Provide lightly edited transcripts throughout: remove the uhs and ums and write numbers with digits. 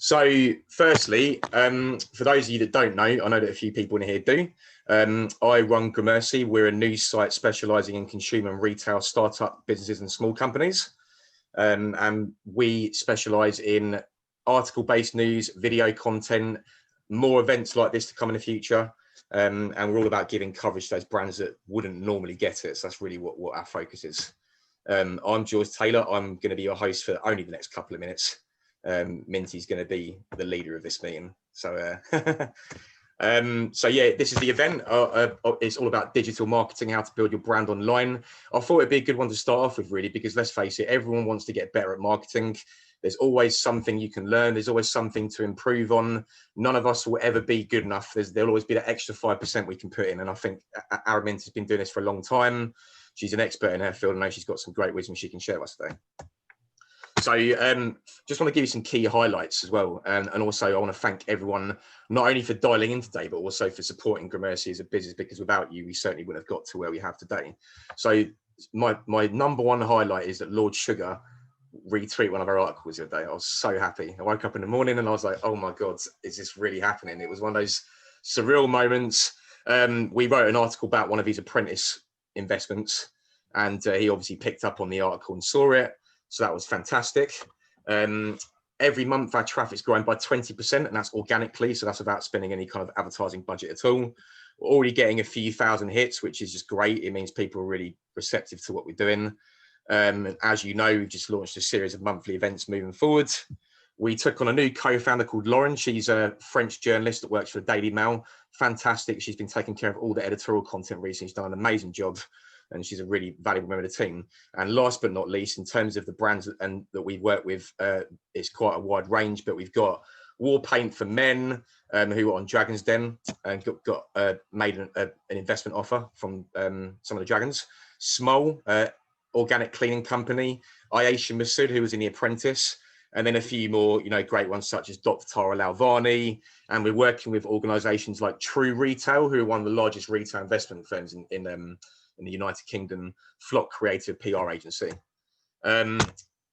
So, firstly, for those of you that don't know, I know that a few people in here do. I run Gramercy. We're a news site specialising in consumer and retail startup businesses and small companies. And we specialise in article-based news, video content, more events like this to come in the future. And we're all about giving coverage to those brands that wouldn't normally get it. So that's really what our focus is. I'm George Taylor. I'm going to be your host for only the next couple of minutes. Minty's going to be the leader of this meeting. So, so yeah, this is the event. It's all about digital marketing, how to build your brand online. I thought it'd be a good one to start off with, really, because let's face it, everyone wants to get better at marketing. There's always something you can learn. There's always something to improve on. None of us will ever be good enough. There'll always be that extra 5% we can put in. And I think Araminta has been doing this for a long time. She's an expert in her field. I know she's got some great wisdom she can share with us today. So just want to give you some key highlights as well. And also I want to thank everyone, not only for dialing in today, but also for supporting Gramercy as a business, because without you, we certainly wouldn't have got to where we have today. So my number one highlight is that Lord Sugar retweeted one of our articles the other day. I was so happy. I woke up in the morning and I was like, oh my God, is this really happening? It was one of those surreal moments. We wrote an article about one of his apprentice investments, and he obviously picked up on the article and saw it. So that was fantastic. Every month our traffic's growing by 20%, and that's organically. So that's without spending any kind of advertising budget at all. We're already getting a few thousand hits, which is just great. It means people are really receptive to what we're doing. And as you know, we've just launched a series of monthly events moving forward. We took on a new co-founder called Lauren. She's a French journalist that works for the Daily Mail. Fantastic. She's been taking care of all the editorial content recently. She's done an amazing job, and she's a really valuable member of the team. And last but not least, in terms of the brands that we work with, it's quite a wide range, but we've got War Paint for Men, who are on Dragon's Den and got made an investment offer from some of the Dragons. Small, organic cleaning company, Ayesha Masood, who was in The Apprentice, and then a few more, great ones such as Dr. Tara Lalvani. And we're working with organizations like True Retail, who are one of the largest retail investment firms in the United Kingdom, Flock Creative PR agency. I'm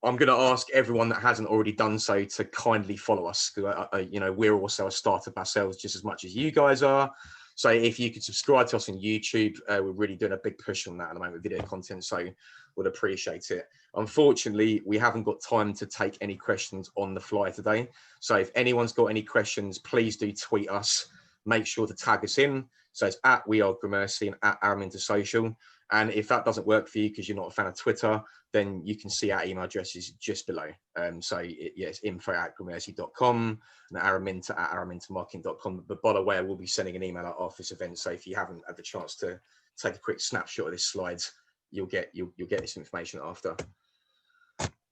going to ask everyone that hasn't already done so to kindly follow us. We're also a startup ourselves just as much as you guys are. So if you could subscribe to us on YouTube, we're really doing a big push on that at the moment with video content. So would appreciate it. Unfortunately, we haven't got time to take any questions on the fly today. So if anyone's got any questions, please do tweet us. Make sure to tag us in. So it's at We Are Gramercy and at Araminta Social. And if that doesn't work for you because you're not a fan of Twitter, then you can see our email addresses just below. It's info@gramercy.com and araminta@aramintamarketing.com. But by the way, I will be sending an email out after this event. So if you haven't had the chance to take a quick snapshot of this slide, you'll get this information after.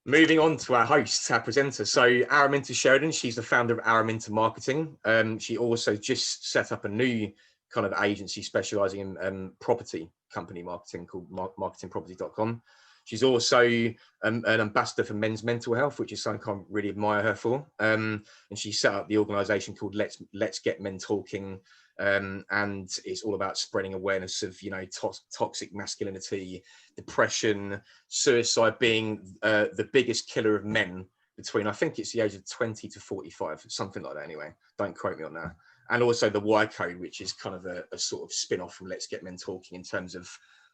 Moving on to our host, our presenter. So Araminta Sheridan, she's the founder of Araminta Marketing. She also just set up a new kind of agency specializing in property company marketing called marketingproperty.com. She's also an ambassador for men's mental health, which is something I really admire her for. And she set up the organization called Let's Get Men Talking. And it's all about spreading awareness of, toxic masculinity, depression, suicide being the biggest killer of men between, I think it's the age of 20 to 45, something like that anyway. Don't quote me on that. And also the Y Code, which is kind of a sort of spin-off from Let's Get Men Talking in terms of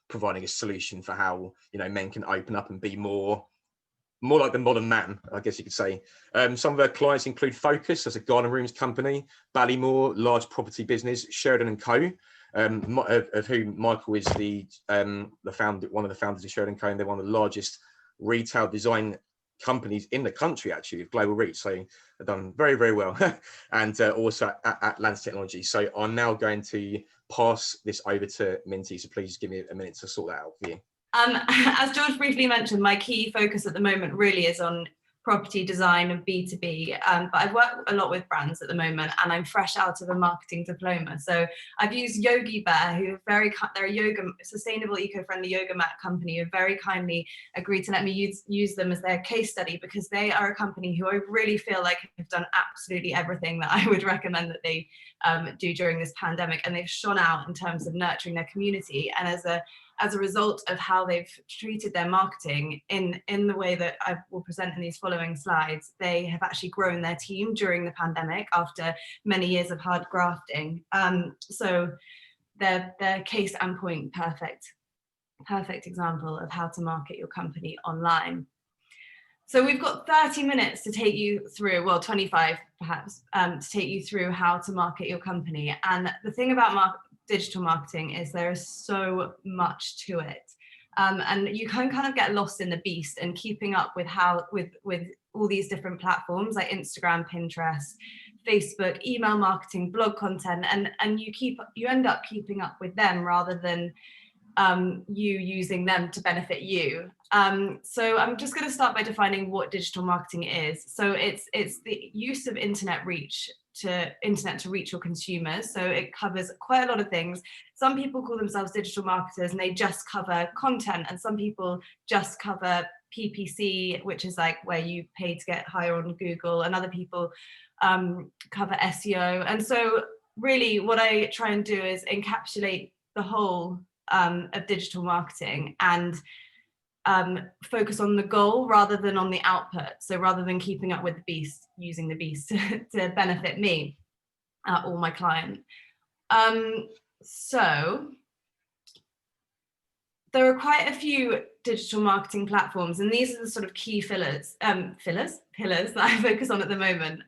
providing a solution for how, men can open up and be more like the modern man, I guess you could say. Some of our clients include Focus, as a garden rooms company, Ballymore, large property business, Sheridan & Co., of whom Michael is one of the founders of Sheridan & Co., and they're one of the largest retail design companies in the country, actually, with global reach. So they've done very, very well. And also at Lance Technology. So I'm now going to pass this over to Minty. So please give me a minute to sort that out for you. As George briefly mentioned, my key focus at the moment really is on property design and B2B, but I've worked a lot with brands at the moment, and I'm fresh out of a marketing diploma. So I've used Yogi Bear, who they're a sustainable, eco-friendly yoga mat company, who very kindly agreed to let me use them as their case study, because they are a company who I really feel like have done absolutely everything that I would recommend that they do during this pandemic, and they've shone out in terms of nurturing their community. And as a as a result of how they've treated their marketing in the way that I will present in these following slides, they have actually grown their team during the pandemic after many years of hard grafting. So they're case and point perfect example of how to market your company online. So we've got 30 minutes to take you through, well, 25 perhaps, to take you through how to market your company. And the thing about digital marketing is there is so much to it. And you can kind of get lost in the beast and keeping up with with all these different platforms like Instagram, Pinterest, Facebook, email marketing, blog content, and you end up keeping up with them rather than you using them to benefit you. So I'm just going to start by defining what digital marketing is. So it's the use of internet to reach your consumers. So it covers quite a lot of things. Some people call themselves digital marketers and they just cover content, and some people just cover PPC, which is like where you pay to get higher on Google, and other people cover SEO. And so really what I try and do is encapsulate the whole of digital marketing and focus on the goal rather than on the output. So rather than keeping up with the beast, using the beast to benefit me or my client. So there are quite a few digital marketing platforms, and these are the sort of key pillars that I focus on at the moment.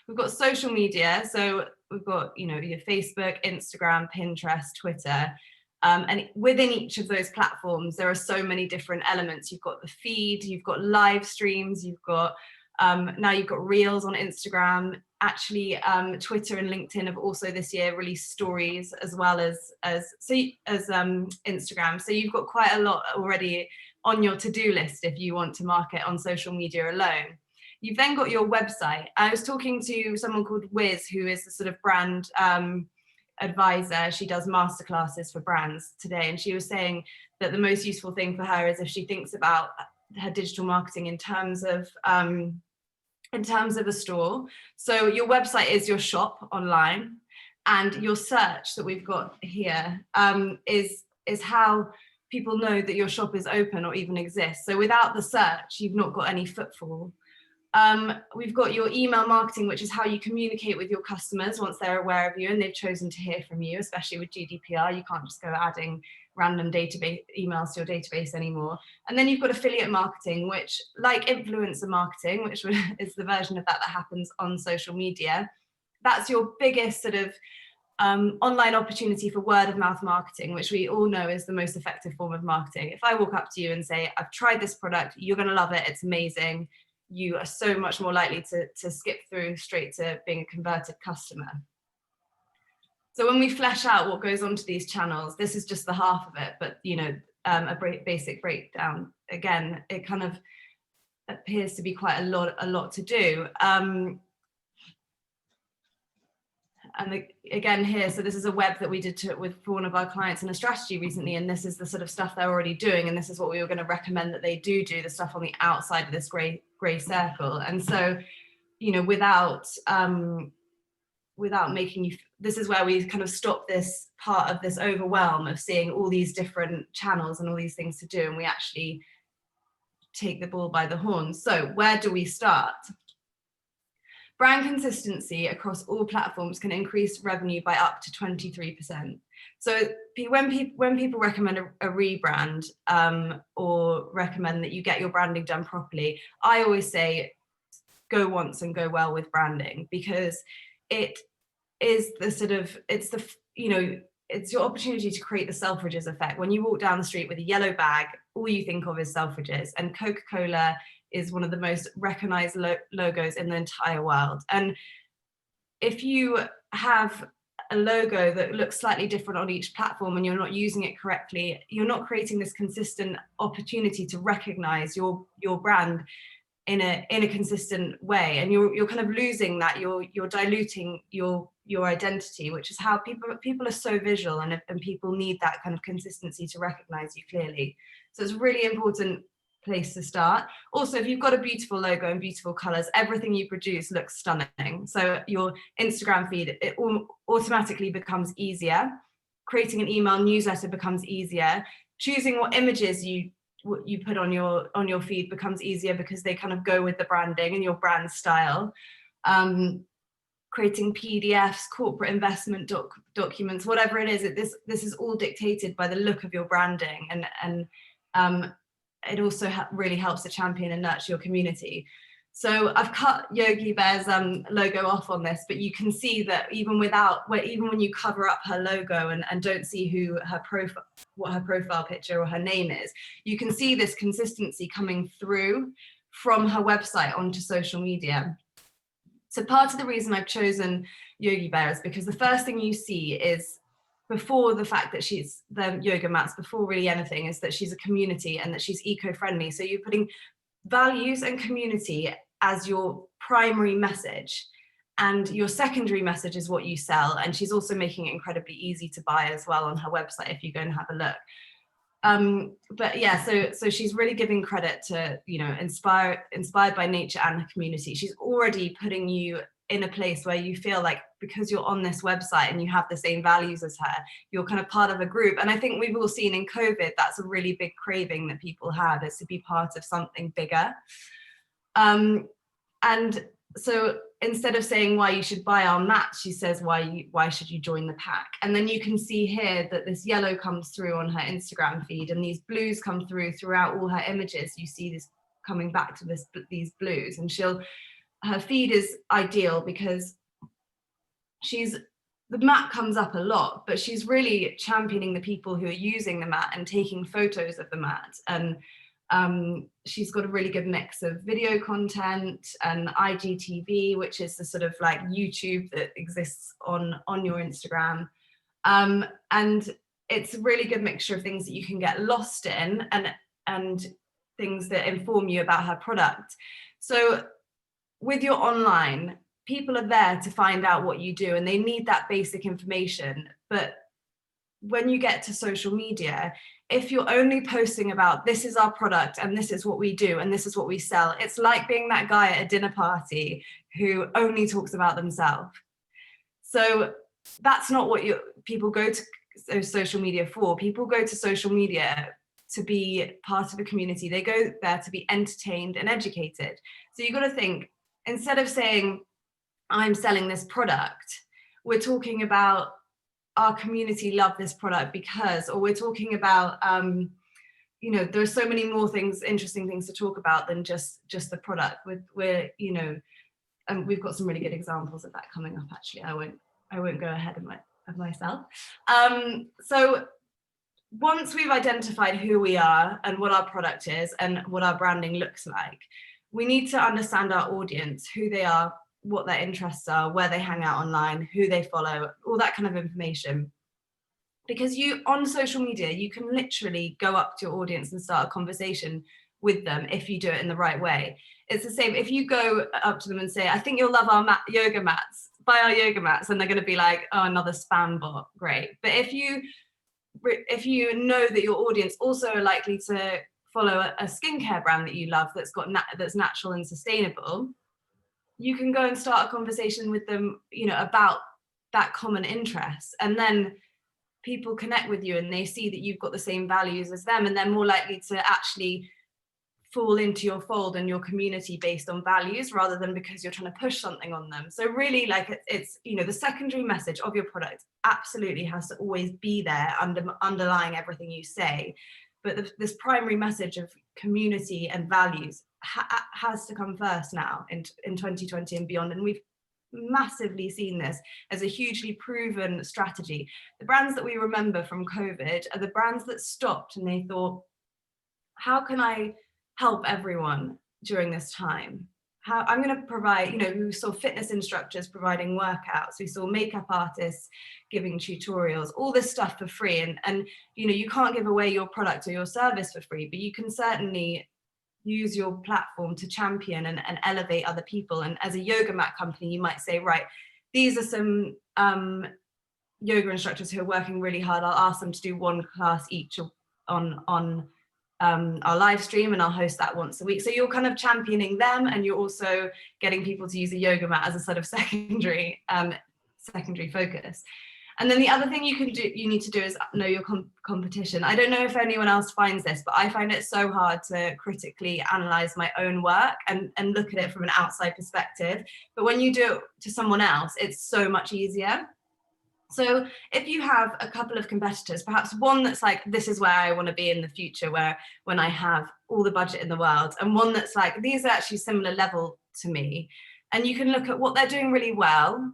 We've got social media, so we've got your Facebook, Instagram, Pinterest, Twitter. And within each of those platforms, there are so many different elements. You've got the feed, you've got live streams, you've got now you've got Reels on Instagram. Actually, Twitter and LinkedIn have also this year released stories as well as Instagram. So you've got quite a lot already on your to-do list if you want to market on social media alone. You've then got your website. I was talking to someone called Wiz, who is the sort of brand advisor. She does masterclasses for brands today, and she was saying that the most useful thing for her is if she thinks about her digital marketing in terms of a store. So your website is your shop online, and your search that we've got here is how people know that your shop is open or even exists. So without the search, you've not got any footfall. We've got your email marketing, which is how you communicate with your customers once they're aware of you and they've chosen to hear from you, especially with GDPR. You can't just go adding random database emails to your database anymore. And then you've got affiliate marketing, which, like influencer marketing, which is the version of that happens on social media, that's your biggest sort of online opportunity for word of mouth marketing, which we all know is the most effective form of marketing. If I walk up to you and say, I've tried this product, you're going to love it, it's amazing, you are so much more likely to skip through straight to being a converted customer. So when we flesh out what goes onto these channels, this is just the half of it, but a basic breakdown. Again, it kind of appears to be quite a lot to do. And again here, so this is a web that we did for one of our clients in a strategy recently, and this is the sort of stuff they're already doing, and this is what we were going to recommend that they do the stuff on the outside of this grey circle. And so, without making you, this is where we kind of stop this part of this overwhelm of seeing all these different channels and all these things to do, and we actually take the bull by the horns. So where do we start? Brand consistency across all platforms can increase revenue by up to 23%. So when people recommend a rebrand or recommend that you get your branding done properly, I always say go once and go well with branding, because it is the sort of, it's your opportunity to create the Selfridges effect. When you walk down the street with a yellow bag, all you think of is Selfridges, and Coca-Cola is one of the most recognized logos in the entire world. And if you have a logo that looks slightly different on each platform and you're not using it correctly, you're not creating this consistent opportunity to recognize your brand in a consistent way, and you're kind of losing that. You're diluting your identity, which is how people are so visual, and people need that kind of consistency to recognize you clearly. So it's a really important place to start. Also, if you've got a beautiful logo and beautiful colors, everything you produce looks stunning. So your Instagram feed, it automatically becomes easier. Creating an email newsletter becomes easier. choosing what images you put on your feed becomes easier because they kind of go with the branding and your brand style. Creating PDFs, corporate investment documents, whatever it is, this is all dictated by the look of your branding, and it also really helps to champion and nurture your community. So I've cut Yogi Bear's logo off on this, but you can see that even when you cover up her logo and don't see what her profile picture or her name is, you can see this consistency coming through from her website onto social media. So part of the reason I've chosen Yogi Bear is because the first thing you see is, before the fact that she's the yoga mats, before really anything, is that she's a community and that she's eco-friendly. So you're putting values and community as your primary message, and your secondary message is what you sell. And she's also making it incredibly easy to buy as well on her website if you go and have a look. But yeah, so she's really giving credit to, inspired by nature and her community. She's already putting you in a place where you feel like, because you're on this website and you have the same values as her, you're kind of part of a group. And I think we've all seen in COVID, that's a really big craving that people have, is to be part of something bigger. And so instead of saying why you should buy our mat, she says why should you join the pack. And then you can see here that this yellow comes through on her Instagram feed, and these blues come throughout all her images. You see this coming back to these blues, and her feed is ideal because the mat comes up a lot, but she's really championing the people who are using the mat and taking photos of the mat. And she's got a really good mix of video content and IGTV, which is the sort of like YouTube that exists on your Instagram. And it's a really good mixture of things that you can get lost in and things that inform you about her product. So with your online, people are there to find out what you do and they need that basic information. But when you get to social media, if you're only posting about this is our product and this is what we do and this is what we sell, it's like being that guy at a dinner party who only talks about themselves. So that's not what people go to social media for. People go to social media to be part of a community. They go there to be entertained and educated. So you've got to think, instead of saying, I'm selling this product, we're talking about our community love this product because, or we're talking about, there are so many more things, interesting things to talk about than just the product. And we've got some really good examples of that coming up. Actually, I won't go ahead of myself. So once we've identified who we are and what our product is and what our branding looks like, we need to understand our audience, who they are, what their interests are, where they hang out online, who they follow, all that kind of information. Because on social media, you can literally go up to your audience and start a conversation with them if you do it in the right way. It's the same if you go up to them and say, I think you'll love our yoga mats, buy our yoga mats, and they're going to be like, oh, another spam bot, great. But if you know that your audience also are likely to follow a skincare brand that you love that's natural and sustainable, you can go and start a conversation with them, about that common interest. And then people connect with you and they see that you've got the same values as them, and they're more likely to actually fall into your fold and your community based on values rather than because you're trying to push something on them. So really, like, it's the secondary message of your product absolutely has to always be there underlying everything you say. But this primary message of community and values has to come first now in 2020 and beyond. And we've massively seen this as a hugely proven strategy. The brands that we remember from COVID are the brands that stopped and they thought, how can I help everyone during this time? How I'm going to provide, we saw fitness instructors providing workouts, we saw makeup artists giving tutorials, all this stuff for free. And you can't give away your product or your service for free, but you can certainly use your platform to champion and elevate other people. And as a yoga mat company, you might say, right, these are some yoga instructors who are working really hard. I'll ask them to do one class each on our live stream, and I'll host that once a week. So you're kind of championing them, and you're also getting people to use a yoga mat as a sort of secondary focus. And then the other thing you need to do is know your competition. I don't know if anyone else finds this, but I find it so hard to critically analyze my own work and look at it from an outside perspective. But when you do it to someone else, it's so much easier. So if you have a couple of competitors, perhaps one that's like, this is where I want to be in the future, when I have all the budget in the world, and one that's like, these are actually similar level to me. And you can look at what they're doing really well,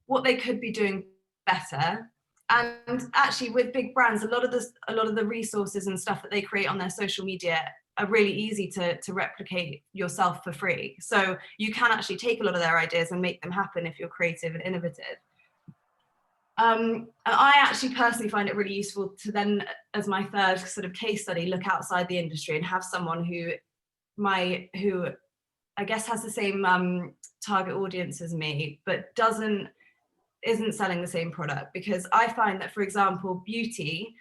what they could be doing better. And actually with big brands, a lot of the resources and stuff that they create on their social media are really easy to replicate yourself for free. So you can actually take a lot of their ideas and make them happen if you're creative and innovative. And I actually personally find it really useful to then, as my third sort of case study, look outside the industry and have someone who I guess has the same target audience as me, but isn't selling the same product. Because I find that, for example, beauty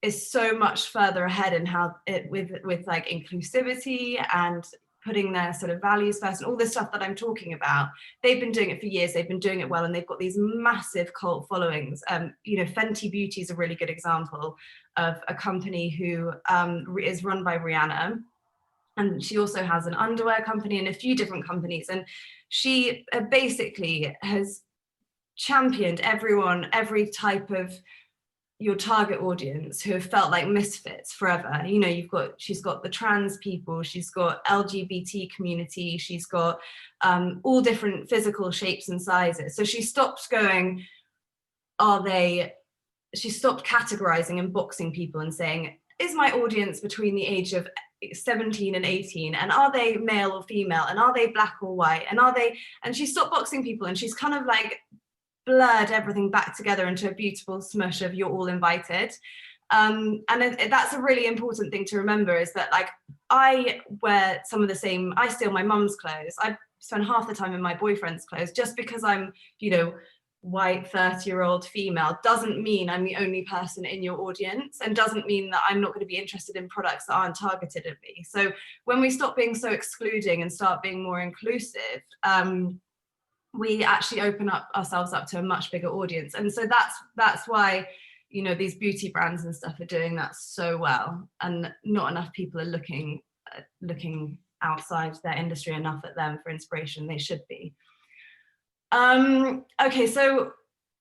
is so much further ahead in how it with like inclusivity and putting their sort of values first and all this stuff that I'm talking about. They've been doing it for years, they've been doing it well, and they've got these massive cult followings. Fenty Beauty is a really good example of a company who is run by Rihanna. And she also has an underwear company and a few different companies. And she basically has championed every type of your target audience who have felt like misfits forever. She's got the trans people, she's got LGBT community, she's got all different physical shapes and sizes. So she stopped categorizing and boxing people and saying, is my audience between the age of 17 and 18, and are they male or female, and are they black or white, and she stopped boxing people, and she's kind of like blurred everything back together into a beautiful smush of you're all invited. That's a really important thing to remember, is that like I wear some of the same, I steal my mum's clothes, I spend half the time in my boyfriend's clothes. Just because I'm white 30-year-old female doesn't mean I'm the only person in your audience, and doesn't mean that I'm not going to be interested in products that aren't targeted at me. So when we stop being so excluding and start being more inclusive, we actually open up ourselves up to a much bigger audience. And so that's why these beauty brands and stuff are doing that so well, and not enough people are looking outside their industry enough at them for inspiration. They should be. Okay, so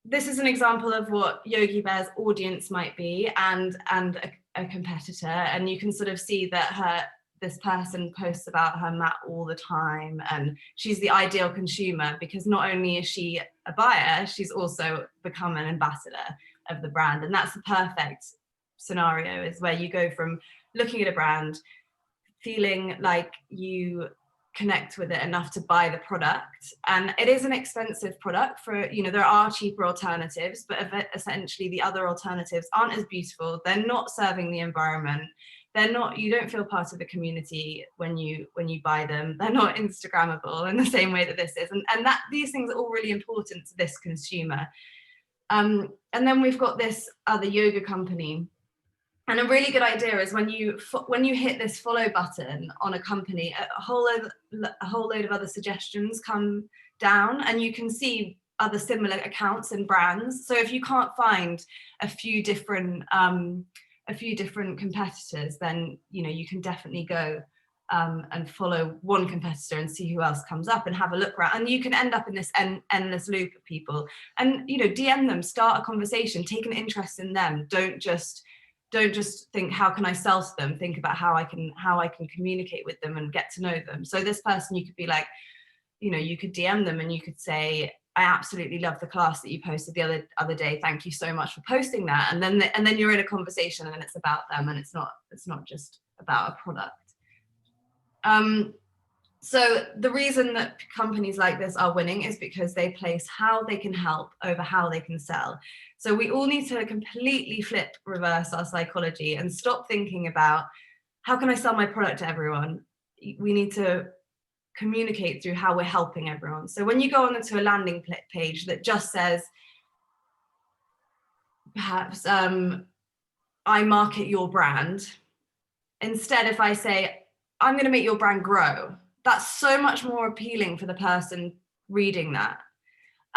this is an example of what Yogi Bear's audience might be, and a competitor, and you can sort of see that this person posts about her mat all the time, and she's the ideal consumer, because not only is she a buyer, she's also become an ambassador of the brand. And that's the perfect scenario, is where you go from looking at a brand, feeling like you connect with it enough to buy the product. And it is an expensive product. There are cheaper alternatives, but essentially the other alternatives aren't as beautiful. They're not serving the environment. You don't feel part of the community when you buy them. They're not Instagrammable in the same way that this is. And these things are all really important to this consumer. And then we've got this other yoga company. And a really good idea is when you hit this follow button on a company, a whole load of other suggestions come down, and you can see other similar accounts and brands. So if you can't find a few different competitors, then you can definitely go and follow one competitor and see who else comes up, and have a look around. And you can end up in this endless loop of people. And DM them, start a conversation, take an interest in them. Don't just think, how can I sell to them? Think about how I can communicate with them and get to know them. So this person, you could be like, you could DM them and you could say, I absolutely love the class that you posted the other day. Thank you so much for posting that. And then you're in a conversation, and it's about them, and it's not just about a product. So the reason that companies like this are winning is because they place how they can help over how they can sell. So we all need to completely reverse our psychology and stop thinking about, how can I sell my product to everyone? We need to communicate through how we're helping everyone. So when you go onto a landing page that just says, perhaps, I market your brand, instead, if I say, I'm going to make your brand grow, that's so much more appealing for the person reading that.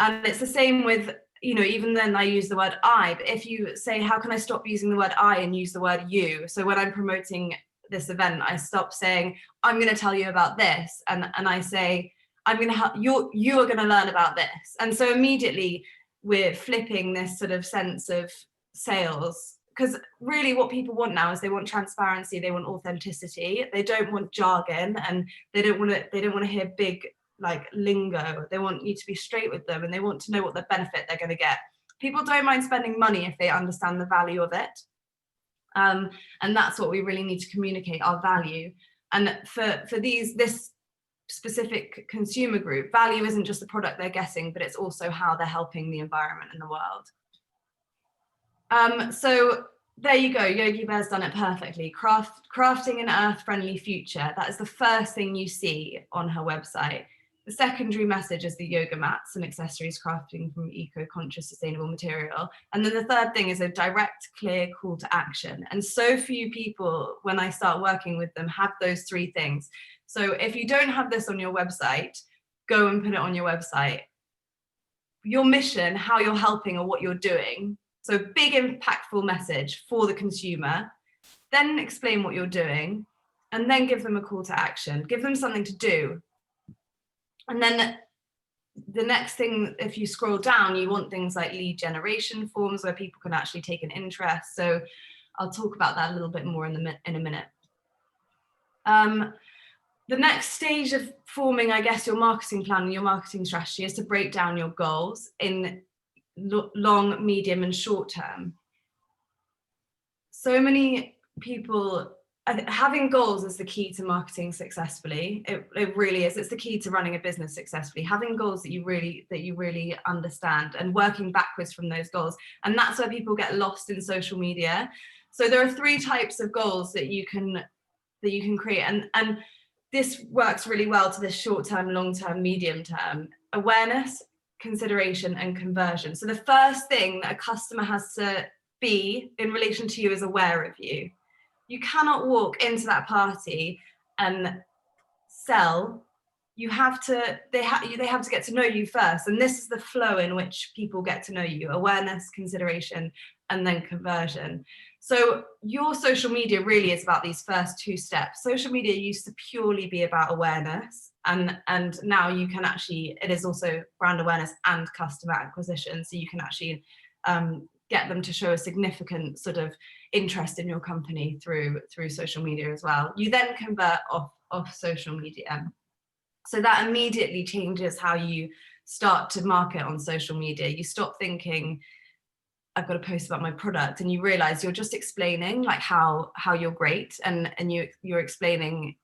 And it's the same with, even then I use the word I, but if you say, how can I stop using the word I and use the word you? So when I'm promoting this event, I stop saying, I'm going to tell you about this. And I say, I'm going to help you are going to learn about this. And so immediately we're flipping this sort of sense of sales, because really what people want now is they want transparency, they want authenticity, they don't want jargon, and they don't want to hear big like lingo. They want you to be straight with them, and they want to know what the benefit they're going to get. People don't mind spending money if they understand the value of it. And that's what we really need to communicate, our value. And for this specific consumer group, value isn't just the product they're getting, but it's also how they're helping the environment and the world. So there you go, Yogi Bear's done it perfectly. Crafting an earth-friendly future. That is the first thing you see on her website. The secondary message is the yoga mats and accessories crafting from eco-conscious sustainable material. And then the third thing is a direct, clear call to action. And so few people, when I start working with them, have those three things. So if you don't have this on your website, go and put it on your website. Your mission, how you're helping or what you're doing. So big impactful message for the consumer, then explain what you're doing, and then give them a call to action, give them something to do. And then the next thing, if you scroll down, you want things like lead generation forms where people can actually take an interest. So I'll talk about that a little bit more in a minute. The next stage of forming, I guess, your marketing plan and your marketing strategy is to break down your goals in long, medium, and short term. So many people, having goals is the key to marketing successfully. It really is. It's the key to running a business successfully. Having goals that you really understand and working backwards from those goals. And that's where people get lost in social media. So there are three types of goals that you can create, and this works really well to this short-term, long-term, medium-term. Awareness, consideration, and conversion. So the first thing that a customer has to be in relation to you is aware of you. You cannot walk into that party and sell. They have to get to know you first. And this is the flow in which people get to know you: awareness, consideration, and then conversion. So your social media really is about these first two steps. Social media used to purely be about awareness, and now you can actually, it is also brand awareness and customer acquisition. So you can actually get them to show a significant sort of interest in your company through social media as well. You then convert off social media. So that immediately changes how you start to market on social media. You stop thinking, I've got to post about my product, and you realize you're just explaining like how you're great, and you're explaining,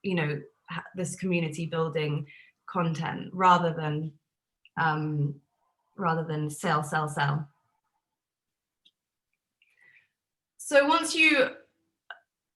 this community building content rather than sell. So once you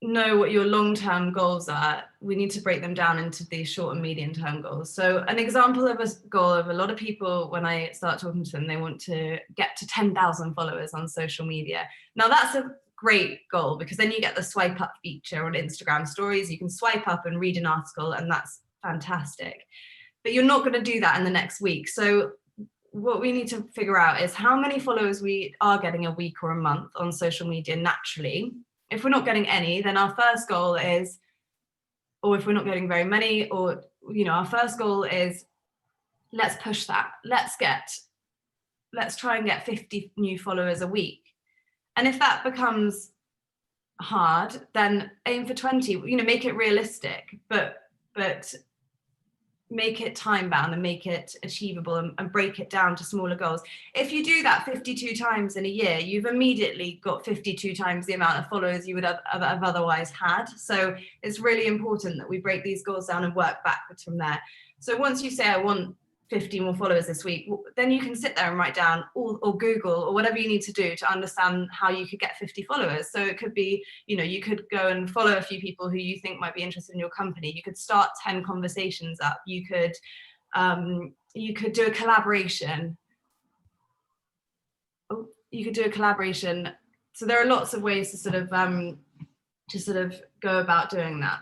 know what your long-term goals are, we need to break them down into these short and medium-term goals. So an example of a goal of a lot of people, when I start talking to them, they want to get to 10,000 followers on social media. Now that's a great goal, because then you get the swipe up feature on Instagram stories. You can swipe up and read an article, and that's fantastic. But you're not going to do that in the next week. So what we need to figure out is how many followers we are getting a week or a month on social media naturally. If we're not getting any, then our first goal is, or if we're not getting very many, or, our first goal is, let's push that. Let's try and get 50 new followers a week. And if that becomes hard, then aim for 20, make it realistic, but make it time bound and make it achievable, and break it down to smaller goals. If you do that 52 times in a year, you've immediately got 52 times the amount of followers you would have otherwise had. So it's really important that we break these goals down and work backwards from there. So once you say, I want 50 more followers this week, then you can sit there and write down or Google or whatever you need to do to understand how you could get 50 followers. So it could be, you could go and follow a few people who you think might be interested in your company. You could start 10 conversations up. You could do a collaboration. So there are lots of ways to sort of go about doing that.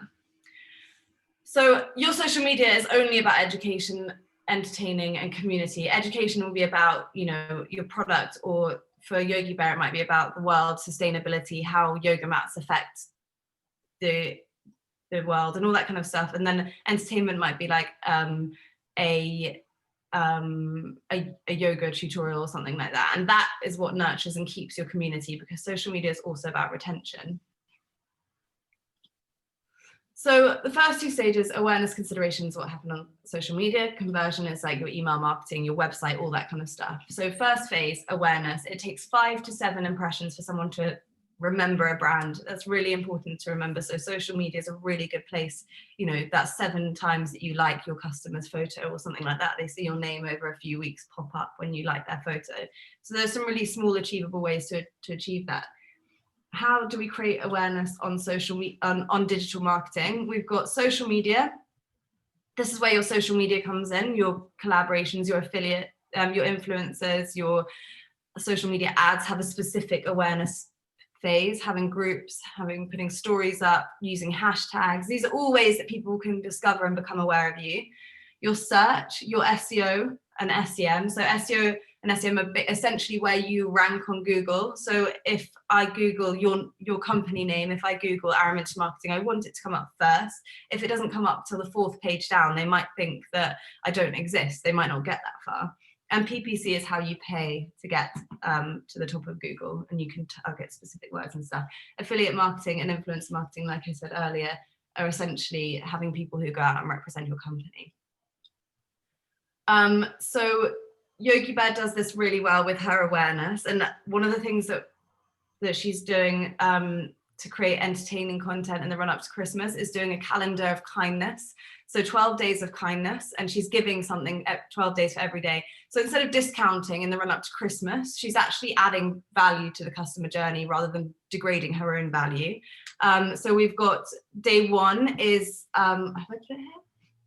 So your social media is only about education entertaining and community. Education will be about, you know, your product, or for Yogi Bear, it might be about the world, sustainability, how yoga mats affect the world and all that kind of stuff. And then entertainment might be like a yoga tutorial or something like that. And that is what nurtures and keeps your community, because social media is also about retention. So the first two stages, awareness, consideration, is what happened on social media. Conversion is like your email marketing, your website, all that kind of stuff. So first phase, awareness, it takes 5 to 7 impressions for someone to remember a brand. That's really important to remember. So social media is a really good place. You know, that's 7 times that you like your customer's photo or something like that. They see your name over a few weeks pop up when you like their photo. So there's some really small achievable ways to achieve that. How do we create awareness on social media, on digital marketing? We've got social media. This is where your social media comes in, your collaborations, your affiliate, your influencers, your social media ads have a specific awareness phase, having groups, putting stories up, using hashtags. These are all ways that people can discover and become aware of you. Your search, your SEO and SEM. So SEO and SEM are essentially where you rank on Google. So if I Google your company name, if I Google Araminta Marketing, I want it to come up first. If it doesn't come up till the 4th page down, they might think that I don't exist. They might not get that far. And PPC is how you pay to get to the top of Google, and you can target specific words and stuff. Affiliate marketing and influencer marketing, like I said earlier, are essentially having people who go out and represent your company. So Yogi Bear does this really well with her awareness, and one of the things that she's doing to create entertaining content in the run up to Christmas is doing a calendar of kindness. So 12 days of kindness, and she's giving something at 12 days for every day. So instead of discounting in the run up to Christmas, she's actually adding value to the customer journey rather than degrading her own value. So we've got day 1 is, have I put it here?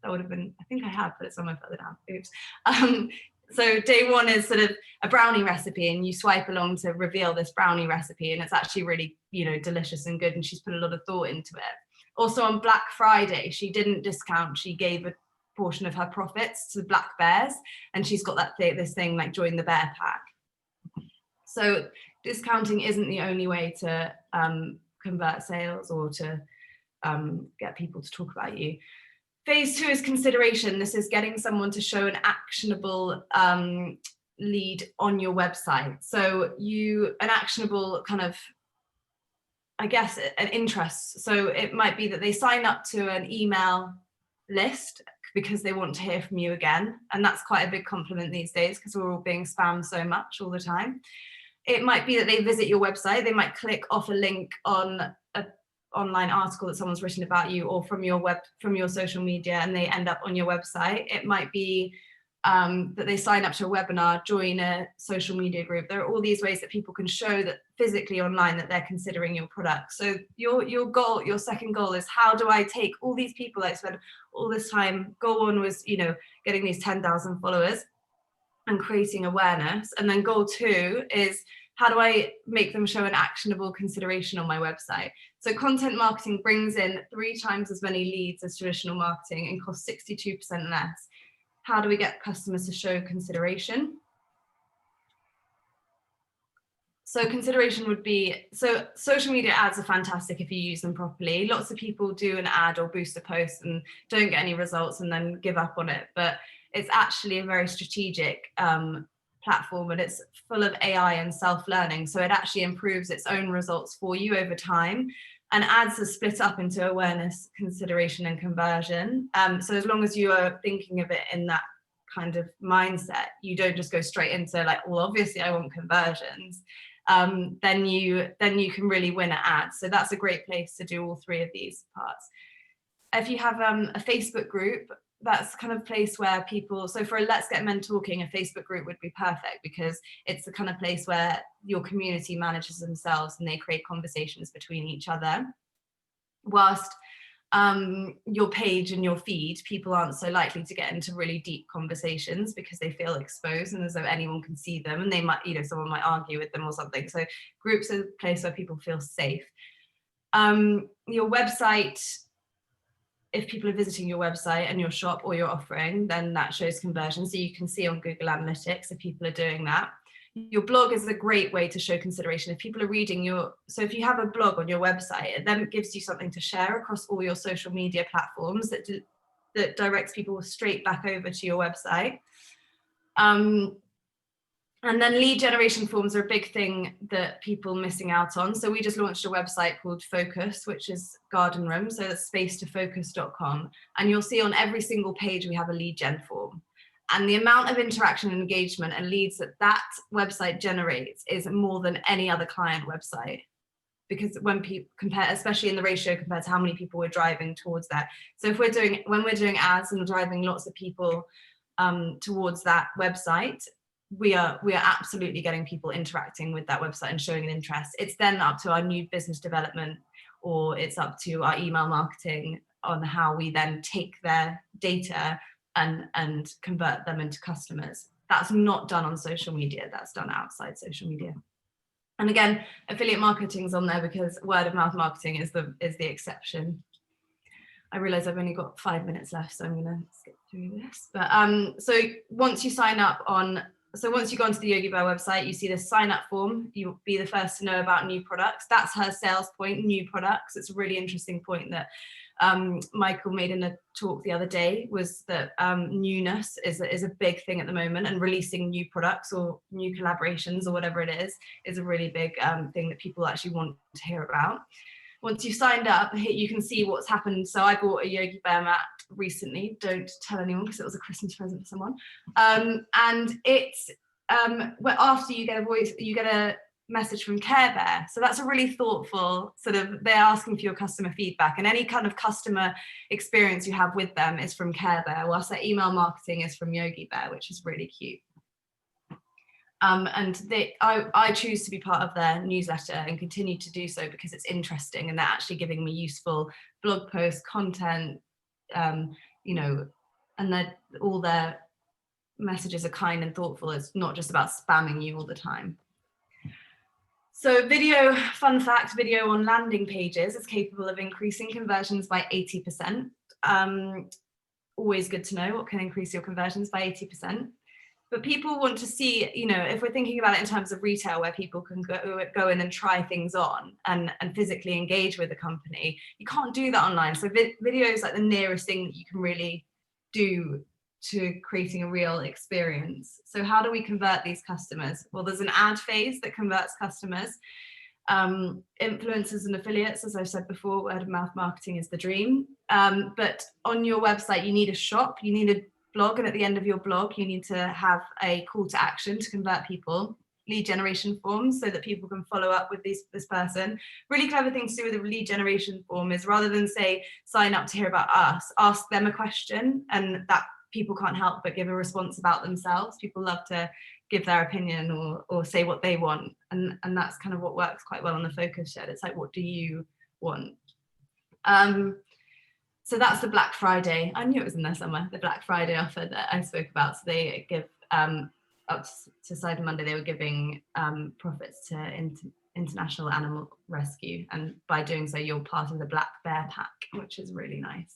That would have been, I think I have, but it's somewhere further down. Oops. So day 1 is sort of a brownie recipe, and you swipe along to reveal this brownie recipe, and it's actually really, you know, delicious and good, and she's put a lot of thought into it. Also on Black Friday, she didn't discount, she gave a portion of her profits to Black Bears, and she's got that this thing like join the bear pack. So discounting isn't the only way to convert sales or to get people to talk about you. Phase 2 is consideration. This is getting someone to show an actionable lead on your website. So an actionable kind of, I guess, an interest. So it might be that they sign up to an email list because they want to hear from you again. And that's quite a big compliment these days because we're all being spammed so much all the time. It might be that they visit your website. They might click off a link on an online article that someone's written about you, or from your social media, and they end up on your website. It might be that they sign up to a webinar, join a social media group. There are all these ways that people can show that physically online that they're considering your product. So your goal, your second goal is, how do I take all these people that spend all this time? Goal 1 was, you know, getting these 10,000 followers and creating awareness. And then goal 2 is, how do I make them show an actionable consideration on my website? So content marketing brings in 3 times as many leads as traditional marketing and costs 62% less. How do we get customers to show consideration? So consideration would be, so social media ads are fantastic if you use them properly. Lots of people do an ad or boost a post and don't get any results and then give up on it. But it's actually a very strategic platform, and it's full of AI and self-learning. So it actually improves its own results for you over time. And ads are split up into awareness, consideration, and conversion. So as long as you are thinking of it in that kind of mindset, you don't just go straight into like, well, obviously I want conversions. Then you can really win at ads. So that's a great place to do all 3 of these parts. If you have a Facebook group, that's kind of place where people, so for a Let's Get Men Talking, a Facebook group would be perfect because it's the kind of place where your community manages themselves and they create conversations between each other. Whilst your page and your feed, people aren't so likely to get into really deep conversations because they feel exposed and as though anyone can see them, and they might, you know, someone might argue with them or something. So groups are a place where people feel safe. Your website if people are visiting your website and your shop or your offering, then that shows conversion. So you can see on Google Analytics if people are doing that. Your blog is a great way to show consideration. If people are reading so if you have a blog on your website, it then gives you something to share across all your social media platforms that directs people straight back over to your website. And then lead generation forms are a big thing that people are missing out on. So we just launched a website called Focus, which is Garden Room. So that's spacetofocus.com. And you'll see on every single page we have a lead gen form. And the amount of interaction and engagement and leads that website generates is more than any other client website. Because when people compare, especially in the ratio compared to how many people we're driving towards that. So when we're doing ads and driving lots of people towards that website, we are absolutely getting people interacting with that website and showing an interest. It's then up to our new business development, or it's up to our email marketing on how we then take their data and convert them into customers. That's not done on social media, that's done outside social media. And again, affiliate marketing's on there because word of mouth marketing is the exception. I realize I've only got 5 minutes left, so I'm going to skip through this. But so once you sign up once you go onto the Yogi Bear website, you see the sign up form. You'll be the first to know about new products. That's her sales point, new products. It's a really interesting point that Michael made in a talk the other day, was that newness is a big thing at the moment, and releasing new products or new collaborations or whatever it is a really big thing that people actually want to hear about. Once you've signed up, you can see what's happened. So I bought a Yogi Bear mat recently. Don't tell anyone because it was a Christmas present for someone. And it's after you get a message from Care Bear. So that's a really thoughtful they're asking for your customer feedback, and any kind of customer experience you have with them is from Care Bear, whilst their email marketing is from Yogi Bear, which is really cute. And I choose to be part of their newsletter and continue to do so because it's interesting and they're actually giving me useful blog post content, and all their messages are kind and thoughtful. It's not just about spamming you all the time. So fun fact, video on landing pages is capable of increasing conversions by 80%. Always good to know what can increase your conversions by 80%. But people want to see, if we're thinking about it in terms of retail, where people can go in and try things on and physically engage with the company, you can't do that online. So video is like the nearest thing that you can really do to creating a real experience. So how do we convert these customers? Well, there's an ad phase that converts customers. Influencers and affiliates, as I've said before, word of mouth marketing is the dream. But on your website, you need a shop, you need a blog, and at the end of your blog you need to have a call to action to convert people, lead generation forms so that people can follow up with this person. Really clever thing to do with a lead generation form is, rather than say sign up to hear about us, ask them a question, and that people can't help but give a response about themselves. People love to give their opinion or say what they want, and that's kind of what works quite well on the Focus Shed. It's like, what do you want? So that's the Black Friday. I knew it was in there somewhere. The Black Friday offer that I spoke about. So they give up to Cyber Monday. They were giving profits to International Animal Rescue, and by doing so, you're part of the Black Bear Pack, which is really nice.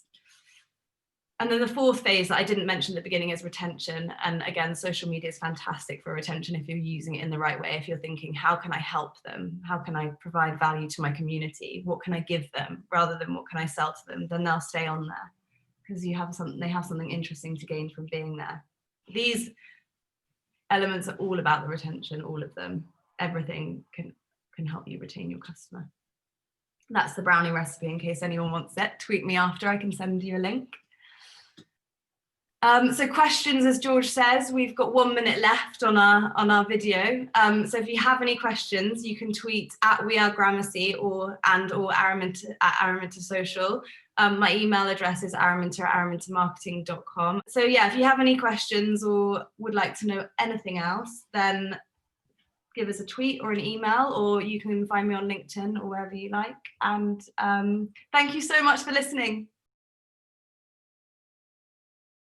And then the fourth phase that I didn't mention at the beginning is retention. And again, social media is fantastic for retention if you're using it in the right way. If you're thinking, how can I help them? How can I provide value to my community? What can I give them rather than what can I sell to them? Then they'll stay on there because they have something interesting to gain from being there. These elements are all about the retention, all of them. Everything can help you retain your customer. That's the brownie recipe in case anyone wants it. Tweet me after, I can send you a link. So questions, as George says, we've got 1 minute left on our video. So if you have any questions, you can tweet at WeAreGramercy or Araminta at Araminta Social. My email address is araminta@aramintamarketing.com. So yeah, if you have any questions or would like to know anything else, then give us a tweet or an email, or you can find me on LinkedIn or wherever you like. And thank you so much for listening.